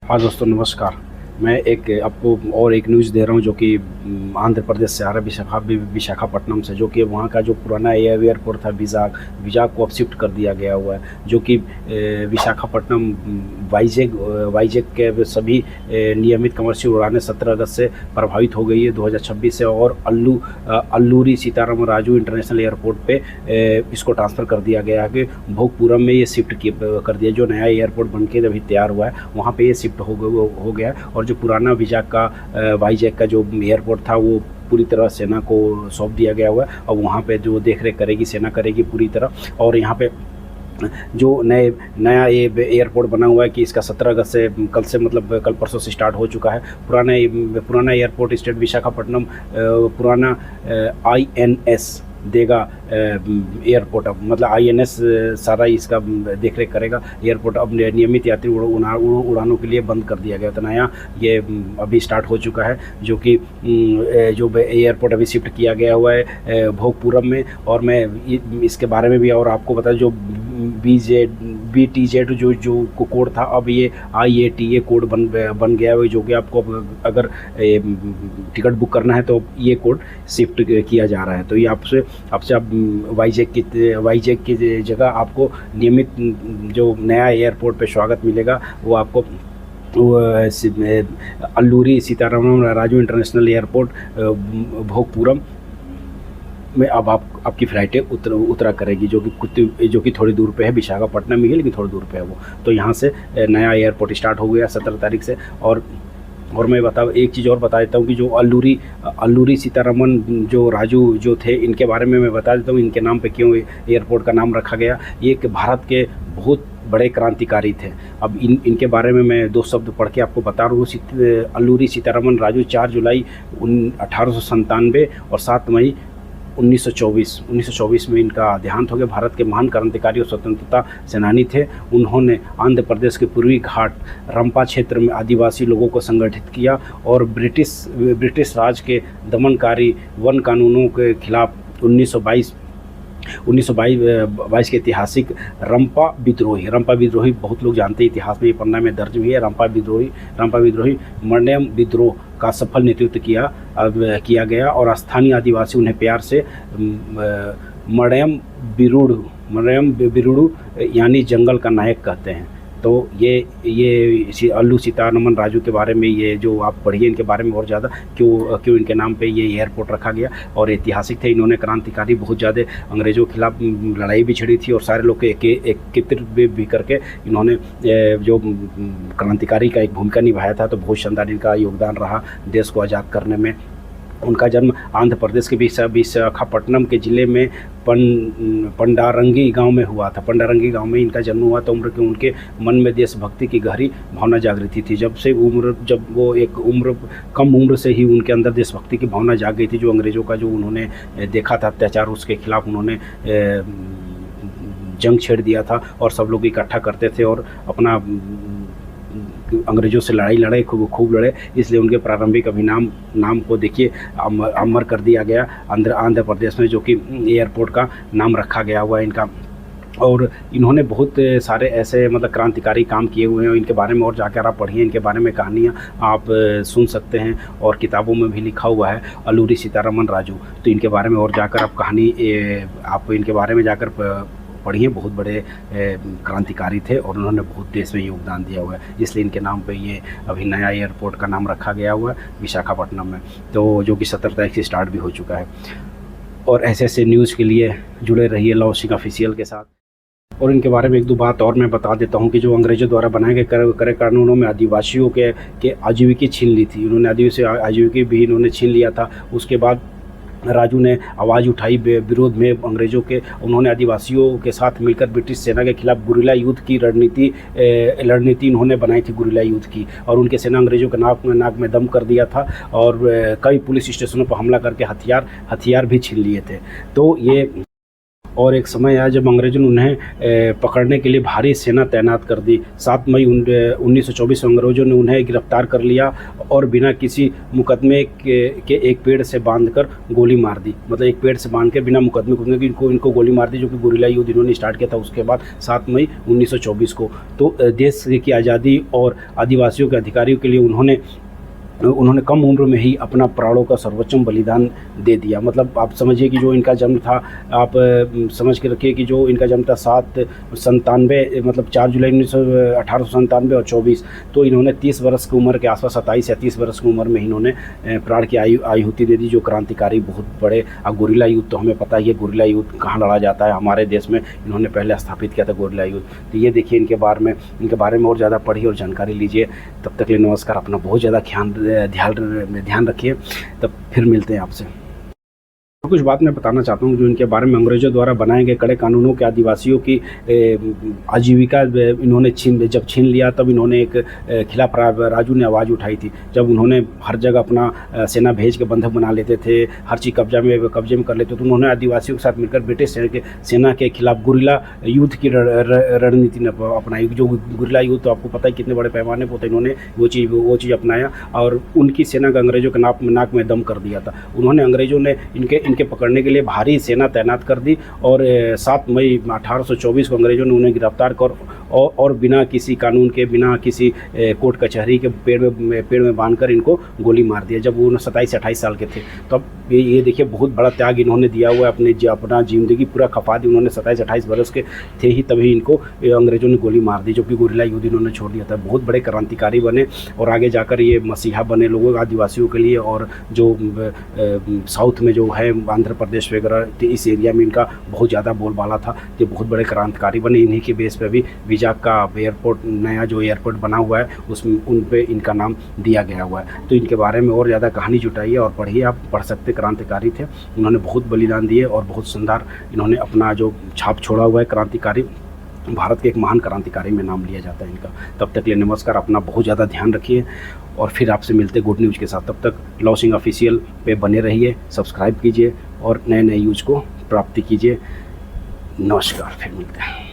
हाँ दोस्तों, नमस्कार। मैं एक आपको और एक न्यूज़ दे रहा हूँ जो कि आंध्र प्रदेश से आ रहा है, विशाखापट्टनम से, जो कि वहाँ का जो पुराना एयरपोर्ट था विजाग को अब शिफ्ट कर दिया गया हुआ है, जो कि विशाखापट्टनम वाईजैग के सभी नियमित कमर्शियल उड़ानें 17 अगस्त से प्रभावित हो गई है 2026 से, और अल्लूरी सीतारामन राजू इंटरनेशनल एयरपोर्ट पे इसको ट्रांसफ़र कर दिया गया है कि भोगपुरम में ये शिफ्ट कर दिया। जो नया एयरपोर्ट बन के अभी तैयार हुआ है वहाँ पे ये शिफ्ट हो गया है, और जो पुराना वाईजैग का जो एयरपोर्ट था वो पूरी तरह सेना को सौंप दिया गया हुआ है। और वहाँ पे जो देख रेख करेगी सेना करेगी पूरी तरह। और यहाँ पे जो नया ये एयरपोर्ट बना हुआ है कि इसका 17 अगस्त से कल परसों से स्टार्ट हो चुका है। पुराना एयरपोर्ट स्टेट विशाखापट्टनम पुराना INS देगा एयरपोर्ट, अब मतलब INS सारा इसका देख रेख करेगा। एयरपोर्ट अब नियमित यात्री उड़ानों के लिए बंद कर दिया गया। तो नया ये अभी स्टार्ट हो चुका है, जो कि जो एयरपोर्ट अभी शिफ्ट किया गया हुआ है भोगपुरम में। और मैं इसके बारे में भी और आपको बता, जो BTZ जो कोड था, अब ये IATA कोड बन गया है, जो कि आपको अगर टिकट बुक करना है तो ये कोड शिफ्ट किया जा रहा है। तो ये आपसे आप वाईजैग की जगह आपको नियमित जो नया एयरपोर्ट पे स्वागत मिलेगा वो आपको अल्लूरी सीतारामन राजू इंटरनेशनल एयरपोर्ट भोगपुरम में अब आपकी फ़्लाइटें उतरा करेगी, जो कि थोड़ी दूर पे है। विशाखापट्टनम में ही, लेकिन थोड़ी दूर पे है वो। तो यहाँ से नया एयरपोर्ट स्टार्ट हो गया 17 तारीख से। और मैं एक चीज़ और बता देता हूँ कि जो अल्लूरी सीतारामन जो राजू जो थे, इनके बारे में मैं बता देता हूँ इनके नाम पे क्यों एयरपोर्ट का नाम रखा गया। ये एक भारत के बहुत बड़े क्रांतिकारी थे। अब इनके बारे में मैं 2 शब्द पढ़ के आपको बता रहा हूँ। अल्लूरी सीतारामन राजू 4 जुलाई 1897 और 7 मई 1924 में इनका देहांत हो गया। भारत के महान क्रांतिकारी और स्वतंत्रता सेनानी थे। उन्होंने आंध्र प्रदेश के पूर्वी घाट रंपा क्षेत्र में आदिवासी लोगों को संगठित किया और ब्रिटिश राज के दमनकारी वन कानूनों के खिलाफ 1922 के ऐतिहासिक रंपा विद्रोही बहुत लोग जानते हैं, इतिहास में ये पन्ना में दर्ज भी है। रंपा विद्रोही मरनेम विद्रोह का सफल नेतृत्व किया गया, और स्थानीय आदिवासी उन्हें प्यार से मरनेम बिरुडू यानी जंगल का नायक कहते हैं। तो ये अल्लू सीतारामन राजू के बारे में, ये जो आप पढ़िए इनके बारे में और ज़्यादा क्यों इनके नाम पे ये एयरपोर्ट रखा गया। और ऐतिहासिक थे, इन्होंने क्रांतिकारी बहुत ज़्यादा अंग्रेज़ों के खिलाफ लड़ाई भी छिड़ी थी, और सारे लोग के एकत्रित भी करके इन्होंने जो क्रांतिकारी का एक भूमिका निभाया था। तो बहुत शानदार इनका योगदान रहा देश को आज़ाद करने में। उनका जन्म आंध्र प्रदेश के विशाखापट्टनम के ज़िले में पंडारंगी गांव में हुआ था। पंडारंगी गांव में इनका जन्म हुआ। तो उनके मन में देशभक्ति की गहरी भावना जागृति थी। जब वो कम उम्र से ही उनके अंदर देशभक्ति की भावना जाग गई थी। जो अंग्रेज़ों का जो उन्होंने देखा था अत्याचार, उसके खिलाफ उन्होंने जंग छेड़ दिया था, और सब लोग इकट्ठा करते थे और अपना अंग्रेज़ों से लड़ाई खूब लड़े। इसलिए उनके प्रारंभिक नाम को देखिए अमर कर दिया गया आंध्र प्रदेश में, जो कि एयरपोर्ट का नाम रखा गया हुआ है इनका। और इन्होंने बहुत सारे ऐसे क्रांतिकारी काम किए हुए हैं। इनके बारे में और जाकर आप पढ़िए, इनके बारे में कहानियाँ आप सुन सकते हैं, और किताबों में भी लिखा हुआ है अल्लूरी सीतारामन राजू। तो इनके बारे में और जाकर आप इनके बारे में जाकर पढ़िए। बहुत बड़े क्रांतिकारी थे और उन्होंने बहुत देश में योगदान दिया हुआ है, इसलिए इनके नाम पे ये अभी नया एयरपोर्ट का नाम रखा गया हुआ है विशाखापट्टनम में, तो जो कि 17 तारीख से स्टार्ट भी हो चुका है। और ऐसे न्यूज़ के लिए जुड़े रहिए लव सिंह ऑफिशियल के साथ। और इनके बारे में 1-2 बात और मैं बता देता हूँ कि जो अंग्रेज़ों द्वारा बनाए गए करे कानूनों में आदिवासियों के आजीविका छीन ली थी। उन्होंने आदिवासी आजीविका भी इन्होंने छीन लिया था। उसके बाद राजू ने आवाज़ उठाई विरोध में अंग्रेज़ों के। उन्होंने आदिवासियों के साथ मिलकर ब्रिटिश सेना के खिलाफ गुरिल्ला युद्ध की रणनीति इन्होंने बनाई थी, गुरिल्ला युद्ध की। और उनके सेना अंग्रेज़ों के नाक में दम कर दिया था, और कई पुलिस स्टेशनों पर हमला करके हथियार भी छीन लिए थे। तो ये और एक समय आया जब अंग्रेज़ों ने उन्हें पकड़ने के लिए भारी सेना तैनात कर दी। 7 मई 1924 में अंग्रेज़ों ने उन्हें गिरफ्तार कर लिया और बिना किसी मुकदमे के एक पेड़ से बांधकर गोली मार दी। मतलब एक पेड़ से बांध के बिना मुकदमे के इनको गोली मार दी, जो कि गुरिल्ला युद्ध इन्होंने स्टार्ट किया था उसके बाद 7 मई 1924 को। तो देश की आज़ादी और आदिवासियों के अधिकारियों के लिए उन्होंने कम उम्र में ही अपना प्राणों का सर्वोच्चम बलिदान दे दिया। मतलब आप समझिए कि जो इनका जन्म था, आप समझ के रखिए कि जो इनका जन्म था 797 मतलब 4 जुलाई 1897 और 24, तो इन्होंने 30 वर्ष की उम्र के आसपास 27 या 30 वर्ष की उम्र में इन्होंने प्राण की आहुति दे दी, जो क्रांतिकारी बहुत बड़े। अब गुरिल्ला युद्ध तो हमें पता ही है, गुरिल्ला युद्ध कहाँ लड़ा जाता है, हमारे देश में इन्होंने पहले स्थापित किया था गुरिल्ला युद्ध। तो ये देखिए इनके बारे में और ज़्यादा पढ़िए और जानकारी लीजिए। तब तक के लिए नमस्कार। अपना बहुत ज़्यादा ध्यान रखिए। तब फिर मिलते हैं आपसे। कुछ बात मैं बताना चाहता हूँ जो इनके बारे में। अंग्रेज़ों द्वारा बनाए गए कड़े कानूनों के आदिवासियों की आजीविका इन्होंने जब छीन लिया, तब इन्होंने एक खिलाफ राजू ने आवाज़ उठाई थी। जब उन्होंने हर जगह अपना सेना भेज के बंधक बना लेते थे, हर चीज़ कब्जे में कर लेते, तो उन्होंने आदिवासियों के साथ मिलकर ब्रिटिश सेना के खिलाफ गुरिल्ला युद्ध की रणनीति अपनाई। जो गुरिल्ला युद्ध तो आपको पता है कितने बड़े पैमाने पर होता है, इन्होंने वो चीज़ अपनाया और उनकी सेना का अंग्रेज़ों के नाक में दम कर दिया था। उन्होंने अंग्रेज़ों ने इनके पकड़ने के लिए भारी सेना तैनात कर दी और 7 मई 1824 को अंग्रेज़ों ने उन्हें गिरफ्तार कर और बिना किसी कानून के, बिना किसी कोर्ट कचहरी के पेड़ में बांधकर इनको गोली मार दिया, जब वो 27 28 साल के थे। तब ये देखिए बहुत बड़ा त्याग इन्होंने दिया हुआ है, अपना ज़िंदगी पूरा खपा दी उन्होंने। 27 28 वर्ष के थे ही तभी इनको अंग्रेज़ों ने गोली मार दी, जो कि गुरिल्ला युद्ध इन्होंने छोड़ दिया था। बहुत बड़े क्रांतिकारी बने और आगे जाकर ये मसीहा बने लोगों आदिवासियों के लिए। और जो साउथ में जो है आंध्र प्रदेश वगैरह, इस एरिया में इनका बहुत ज़्यादा बोलबाला था। ये बहुत बड़े क्रांतिकारी बने। इन्हीं के बेस पे भी विजाग का एयरपोर्ट, नया जो एयरपोर्ट बना हुआ है, उसमें उन पे इनका नाम दिया गया हुआ है। तो इनके बारे में और ज़्यादा कहानी जुटाइए और पढ़िए, आप पढ़ सकते। क्रांतिकारी थे, उन्होंने बहुत बलिदान दिए और बहुत शानदार इन्होंने अपना जो छाप छोड़ा हुआ है। क्रांतिकारी, भारत के एक महान क्रांतिकारी में नाम लिया जाता है इनका। तब तक के लिए नमस्कार। अपना बहुत ज़्यादा ध्यान रखिए और फिर आपसे मिलते गुड न्यूज़ के साथ। तब तक लॉ सिंह ऑफिशियल पे बने रहिए, सब्सक्राइब कीजिए और नए न्यूज़ को प्राप्ति कीजिए। नमस्कार, फिर मिलते हैं।